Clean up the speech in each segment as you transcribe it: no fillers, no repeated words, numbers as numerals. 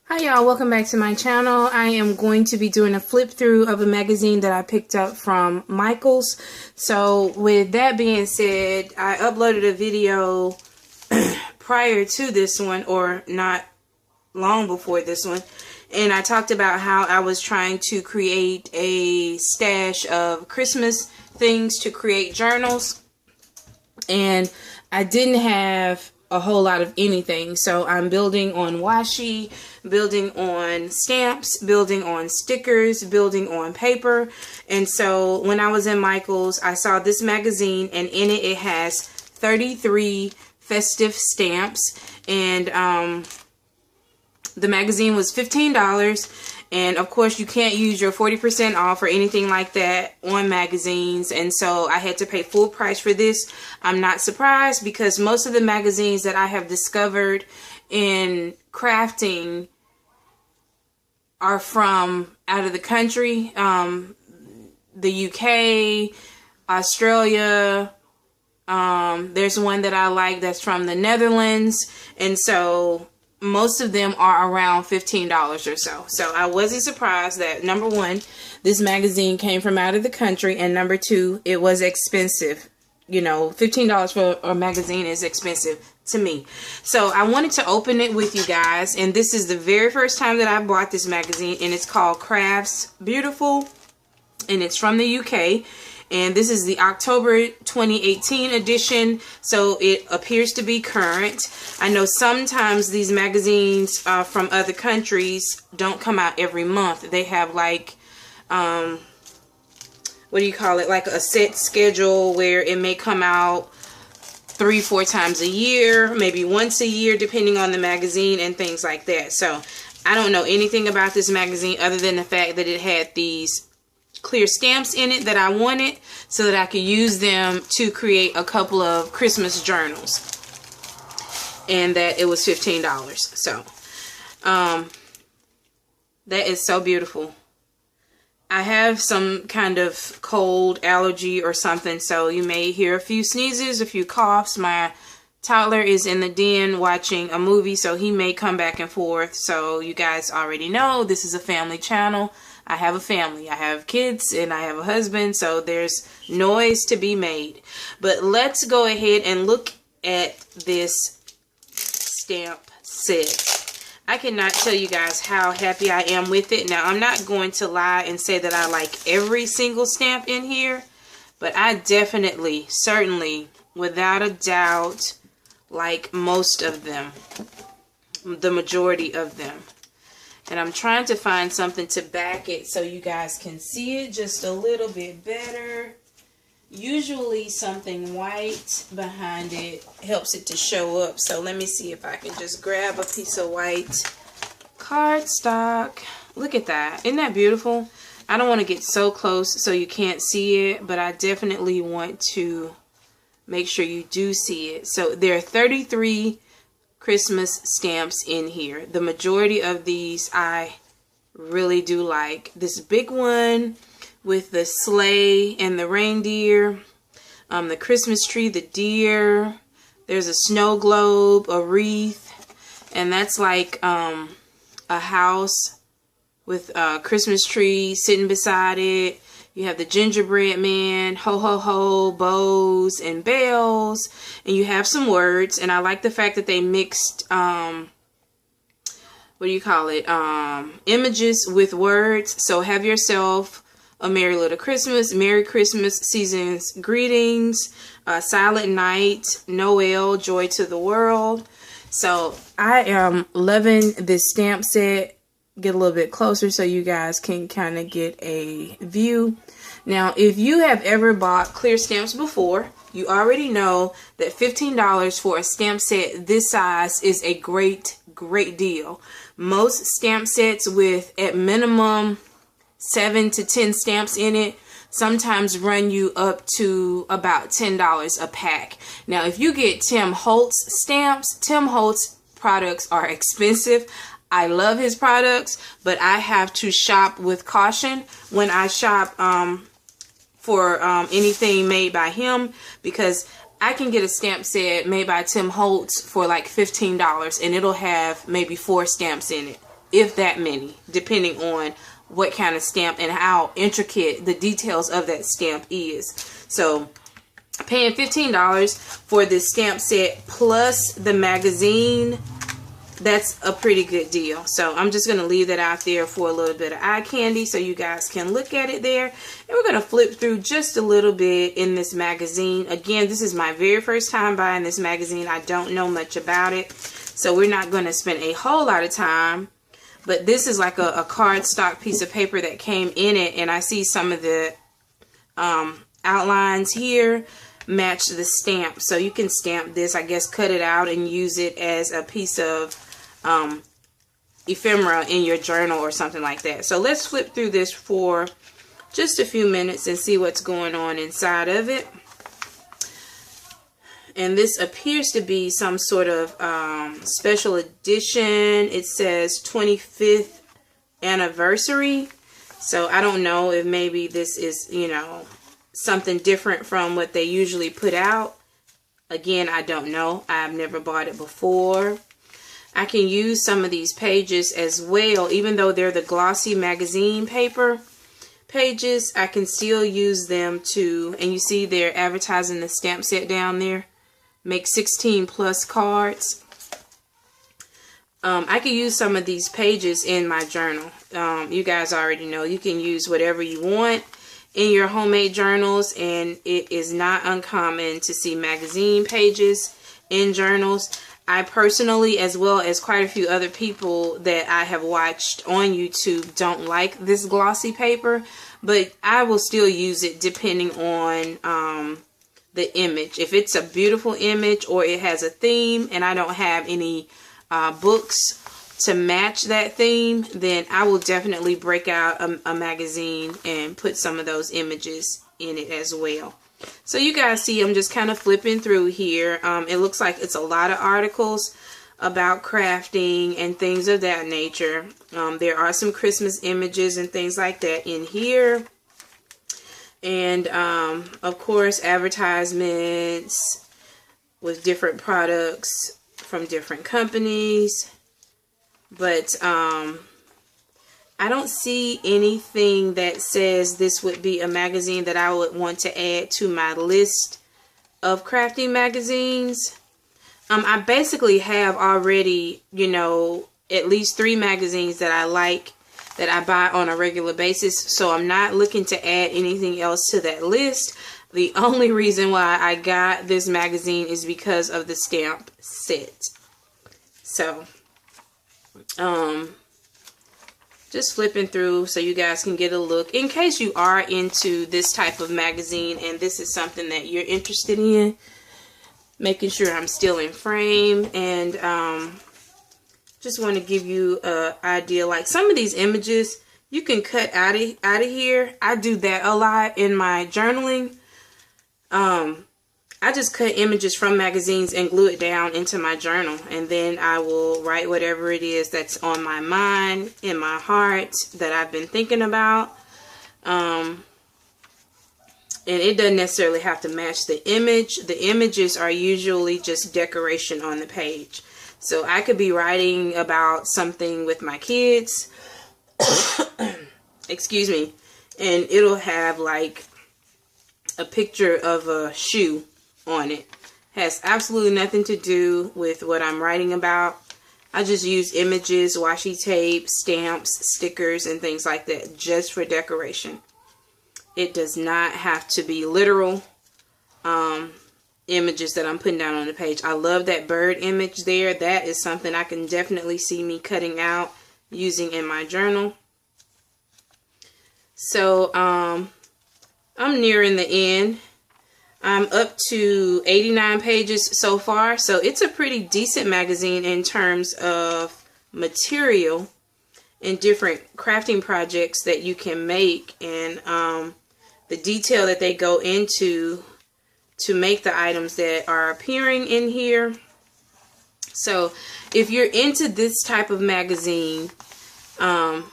Hi y'all, welcome back to my channel. I am going to be doing a flip through of a magazine that I picked up from Michael's. So with that being said, I uploaded a video prior to this one, or not long before this one, and I talked about how I was trying to create a stash of Christmas things to create journals, and I didn't have a whole lot of anything. So I'm building on washi, building on stamps, building on stickers, building on paper. And so when I was in Michael's, I saw this magazine, and in it, it has 33 festive stamps. And the magazine was $15. And of course, you can't use your 40% off or anything like that on magazines. And so I had to pay full price for this. I'm not surprised, because most of the magazines that I have discovered in crafting are from out of the country. The UK, Australia. There's one that I like that's from the Netherlands. And so most of them are around $15 or so. So I wasn't surprised that, number one, this magazine came from out of the country, and number two, it was expensive. You know, $15 for a magazine is expensive to me. So I wanted to open it with you guys, and this is the very first time that I bought this magazine, and it's called Crafts Beautiful, and it's from the UK. And this is the October 2018 edition, so it appears to be current. I know sometimes these magazines from other countries don't come out every month. They have like, what do you call it? Like a set schedule where it may come out 3-4 times a year, maybe once a year, depending on the magazine and things like that. So I don't know anything about this magazine other than the fact that it had these clear stamps in it that I wanted, so that I could use them to create a couple of Christmas journals, and that it was $15. So that is so beautiful. I have some kind of cold allergy or something, so you may hear a few sneezes, a few coughs. My toddler is in the den watching a movie, so he may come back and forth. So you guys already know this is a family channel. I have a family. I have kids and I have a husband, so there's noise to be made. But let's go ahead and look at this stamp set. I cannot tell you guys how happy I am with it. Now, I'm not going to lie and say that I like every single stamp in here, but I definitely, certainly, without a doubt, like most of them, the majority of them. And I'm trying to find something to back it so you guys can see it just a little bit better. Usually something white behind it helps it to show up. So let me see if I can just grab a piece of white cardstock. Look at that. Isn't that beautiful? I don't want to get so close so you can't see it, but I definitely want to make sure you do see it. So there are 33 Christmas stamps in here. The majority of these I really do like. This big one with the sleigh and the reindeer, the Christmas tree, the deer. There's a snow globe, a wreath, and that's like a house with a Christmas tree sitting beside it. You have the gingerbread man, ho ho ho, bows and bells, and you have some words. And I like the fact that they mixed, what do you call it, images with words. So have yourself a Merry Little Christmas, Merry Christmas, Season's Greetings, Silent Night, Noel, Joy to the World. So I am loving this stamp set. Get a little bit closer so you guys can kind of get a view. Now, if you have ever bought clear stamps before, you already know that $15 for a stamp set this size is a great deal. Most stamp sets with at minimum 7 to 10 stamps in it sometimes run you up to about $10 a pack. Now, if you get Tim Holtz stamps, Tim Holtz products are expensive. I love his products, but I have to shop with caution when I shop for anything made by him, because I can get a stamp set made by Tim Holtz for like $15 and it'll have maybe 4 stamps in it, if that many, depending on what kind of stamp and how intricate the details of that stamp is. So paying $15 for this stamp set plus the magazine, that's a pretty good deal. So I'm just going to leave that out there for a little bit of eye candy so you guys can look at it there. And we're going to flip through just a little bit in this magazine. Again, this is my very first time buying this magazine. I don't know much about it, so we're not going to spend a whole lot of time. But this is like a cardstock piece of paper that came in it, and I see some of the outlines here match the stamp. So you can stamp this, I guess, cut it out and use it as a piece of ephemera in your journal or something like that. So let's flip through this for just a few minutes and see what's going on inside of it. And this appears to be some sort of special edition. It says 25th anniversary. So I don't know if maybe this is, you know, something different from what they usually put out. Again, I don't know. I've never bought it before. I can use some of these pages as well, even though they're the glossy magazine paper pages. I can still use them to, and you see they're advertising the stamp set down there. Make 16 plus cards. I can use some of these pages in my journal. You guys already know you can use whatever you want in your homemade journals, and it is not uncommon to see magazine pages in journals. I personally, as well as quite a few other people that I have watched on YouTube, don't like this glossy paper, but I will still use it depending on the image. If it's a beautiful image or it has a theme and I don't have any books to match that theme, then I will definitely break out a magazine and put some of those images in it as well. So you guys see I'm just kind of flipping through here. It looks like it's a lot of articles about crafting and things of that nature. There are some Christmas images and things like that in here. And of course, advertisements with different products from different companies. But I don't see anything that says this would be a magazine that I would want to add to my list of crafting magazines. I basically have already, you know, at least 3 magazines that I like, that I buy on a regular basis. So I'm not looking to add anything else to that list. The only reason why I got this magazine is because of the stamp set. So, just flipping through so you guys can get a look in case you are into this type of magazine and this is something that you're interested in. Making sure I'm still in frame, and just want to give you an idea. Like some of these images you can cut out of here. I do that a lot in my journaling. I just cut images from magazines and glue it down into my journal, and then I will write whatever it is that's on my mind, in my heart, that I've been thinking about. And it doesn't necessarily have to match the image. The images are usually just decoration on the page. So I could be writing about something with my kids, excuse me, and it'll have like a picture of a shoe on it. Has absolutely nothing to do with what I'm writing about. I just use images, washi tape, stamps, stickers, and things like that just for decoration. It does not have to be literal images that I'm putting down on the page. I love that bird image there. That is something I can definitely see me cutting out, using in my journal. So I'm nearing the end. I'm up to 89 pages so far, so it's a pretty decent magazine in terms of material and different crafting projects that you can make, and the detail that they go into to make the items that are appearing in here. So if you're into this type of magazine, and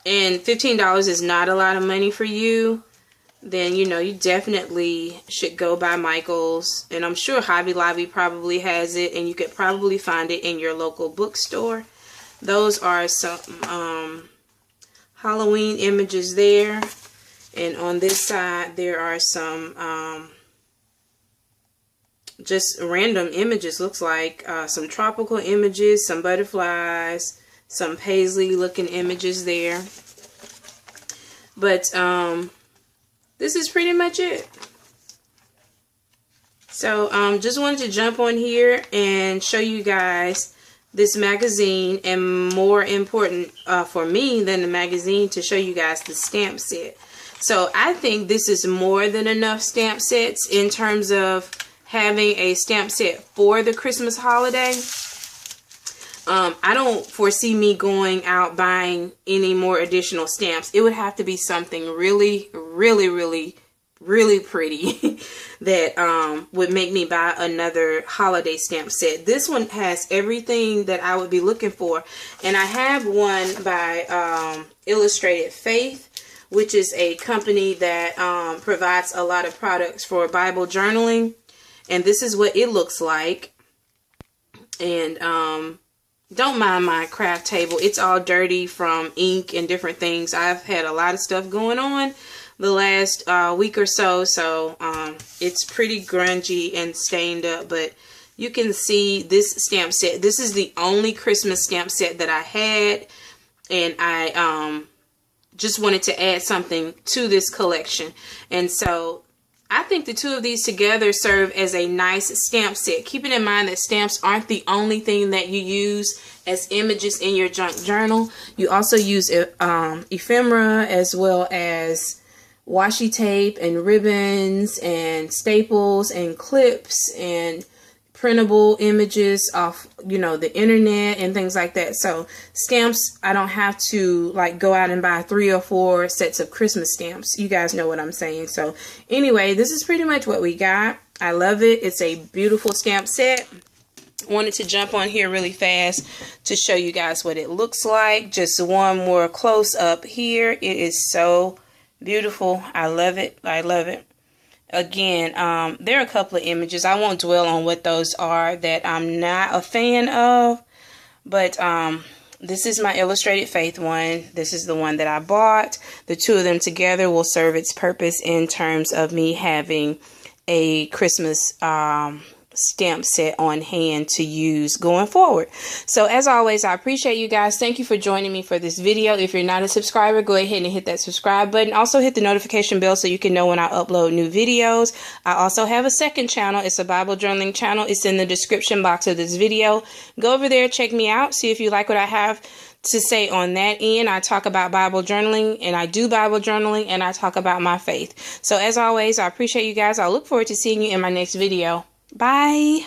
$15 is not a lot of money for you, then you know you definitely should go by Michael's, and I'm sure Hobby Lobby probably has it, and you could probably find it in your local bookstore. those are some Halloween images there. And on this side, there are some just random images, looks like some tropical images, some butterflies, some paisley looking images there. But this is pretty much it. So just wanted to jump on here and show you guys this magazine, and more important for me than the magazine, to show you guys the stamp set. So I think this is more than enough stamp sets in terms of having a stamp set for the Christmas holiday. I don't foresee me going out buying any more additional stamps. It would have to be something really, really, really, really pretty that would make me buy another holiday stamp set. This one has everything that I would be looking for. And I have one by Illustrated Faith, which is a company that provides a lot of products for Bible journaling. And this is what it looks like. And don't mind my craft table. It's all dirty from ink and different things. I've had a lot of stuff going on the last week or so. So it's pretty grungy and stained up. But you can see this stamp set. This is the only Christmas stamp set that I had. And I just wanted to add something to this collection. And so I think the two of these together serve as a nice stamp set. Keeping in mind that stamps aren't the only thing that you use as images in your junk journal. You also use ephemera, as well as washi tape and ribbons and staples and clips and printable images off, you know, the internet and things like that. So stamps, I don't have to like go out and buy 3 or 4 sets of Christmas stamps. You guys know what I'm saying. So anyway, this is pretty much what we got. I love it. It's a beautiful stamp set. Wanted to jump on here really fast to show you guys what it looks like. Just one more close up here. It is so beautiful. I love it. I love it. Again, there are a couple of images. I won't dwell on what those are that I'm not a fan of. But this is my Illustrated Faith one. This is the one that I bought. The two of them together will serve its purpose in terms of me having a Christmas stamp set on hand to use going forward. So as always, I appreciate you guys. Thank you for joining me for this video. If you're not a subscriber, go ahead and hit that subscribe button. Also hit the notification bell so you can know when I upload new videos. I also have a second channel. It's a Bible journaling channel. It's in the description box of this video. Go over there, check me out, see if you like what I have to say on that end. I talk about Bible journaling, and I do Bible journaling, and I talk about my faith. So as always, I appreciate you guys. I look forward to seeing you in my next video. Bye.